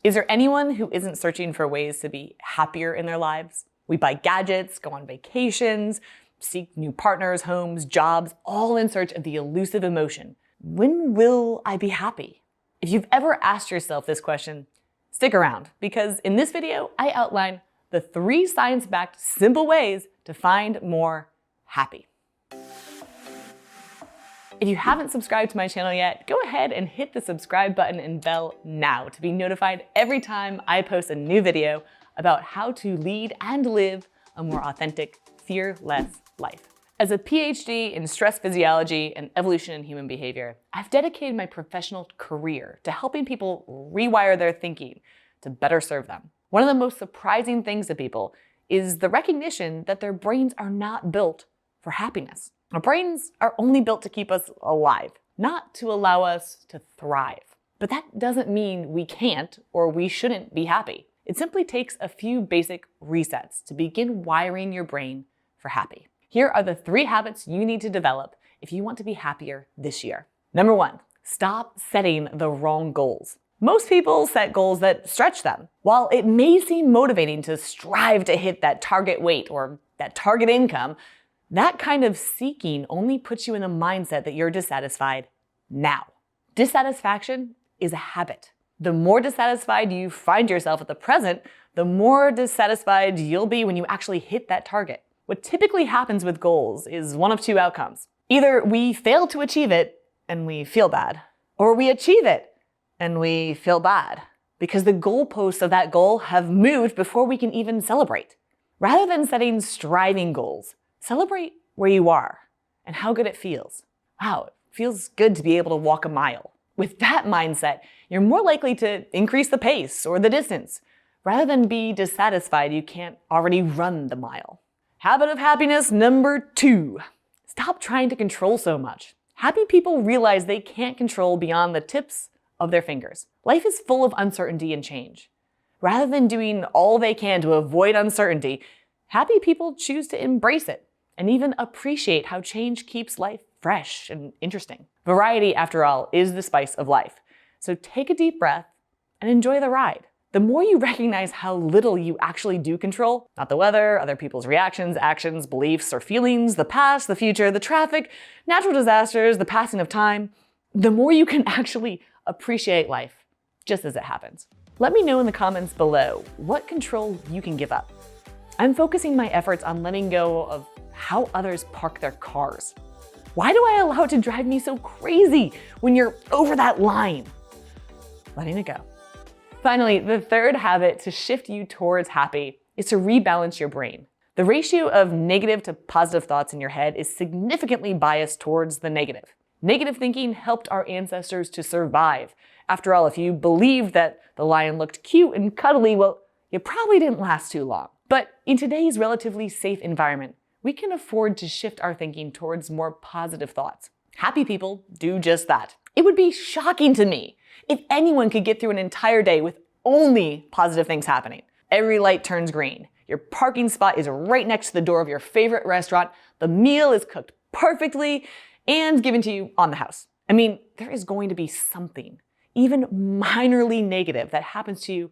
Is there anyone who isn't searching for ways to be happier in their lives? We buy gadgets, go on vacations, seek new partners, homes, jobs, all in search of the elusive emotion. When will I be happy? If you've ever asked yourself this question, stick around, because in this video, I outline the 3 science-backed simple ways to find more happy. If you haven't subscribed to my channel yet, go ahead and hit the subscribe button and bell now to be notified every time I post a new video about how to lead and live a more authentic, fear-less life. As a PhD in stress physiology and evolution in human behavior, I've dedicated my professional career to helping people rewire their thinking to better serve them. One of the most surprising things to people is the recognition that their brains are not built for happiness. Our brains are only built to keep us alive, not to allow us to thrive. But that doesn't mean we can't or we shouldn't be happy. It simply takes a few basic resets to begin wiring your brain for happy. Here are the 3 habits you need to develop if you want to be happier this year. Number 1, stop setting the wrong goals. Most people set goals that stretch them. While it may seem motivating to strive to hit that target weight or that target income, that kind of seeking only puts you in a mindset that you're dissatisfied now. Dissatisfaction is a habit. The more dissatisfied you find yourself at the present, the more dissatisfied you'll be when you actually hit that target. What typically happens with goals is one of 2 outcomes. Either we fail to achieve it and we feel bad, or we achieve it and we feel bad because the goalposts of that goal have moved before we can even celebrate. Rather than setting striving goals, celebrate where you are and how good it feels. Wow, it feels good to be able to walk a mile. With that mindset, you're more likely to increase the pace or the distance, rather than be dissatisfied you can't already run the mile. Habit of happiness number 2. Stop trying to control so much. Happy people realize they can't control beyond the tips of their fingers. Life is full of uncertainty and change. Rather than doing all they can to avoid uncertainty, happy people choose to embrace it and even appreciate how change keeps life fresh and interesting. Variety, after all, is the spice of life. So take a deep breath and enjoy the ride. The more you recognize how little you actually do control, not the weather, other people's reactions, actions, beliefs, or feelings, the past, the future, the traffic, natural disasters, the passing of time, the more you can actually appreciate life just as it happens. Let me know in the comments below what control you can give up. I'm focusing my efforts on letting go of how others park their cars. Why do I allow it to drive me so crazy when you're over that line? Letting it go. Finally, the 3rd habit to shift you towards happy is to rebalance your brain. The ratio of negative to positive thoughts in your head is significantly biased towards the negative. Negative thinking helped our ancestors to survive. After all, if you believed that the lion looked cute and cuddly, well, you probably didn't last too long. But in today's relatively safe environment, we can afford to shift our thinking towards more positive thoughts. Happy people do just that. It would be shocking to me if anyone could get through an entire day with only positive things happening. Every light turns green. Your parking spot is right next to the door of your favorite restaurant. The meal is cooked perfectly and given to you on the house. I mean, there is going to be something, even minorly negative, that happens to you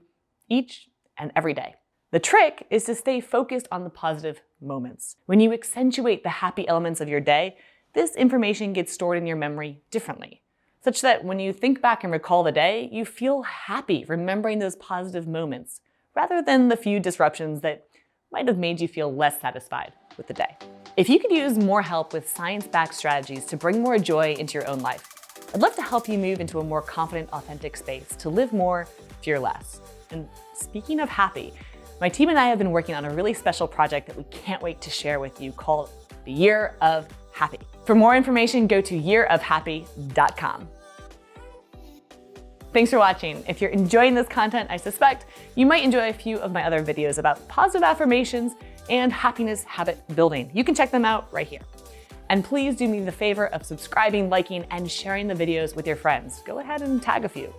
each and every day. The trick is to stay focused on the positive moments. When you accentuate the happy elements of your day, this information gets stored in your memory differently, such that when you think back and recall the day, you feel happy remembering those positive moments, rather than the few disruptions that might have made you feel less satisfied with the day. If you could use more help with science-backed strategies to bring more joy into your own life, I'd love to help you move into a more confident, authentic space to live more, fear less. And speaking of happy, my team and I have been working on a really special project that we can't wait to share with you called the Year of Happy. For more information, go to yearofhappy.com. Thanks for watching. If you're enjoying this content, I suspect you might enjoy a few of my other videos about positive affirmations and happiness habit building. You can check them out right here. And please do me the favor of subscribing, liking, and sharing the videos with your friends. Go ahead and tag a few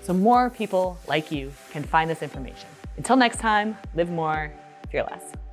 so more people like you can find this information. Until next time, live more, fear less.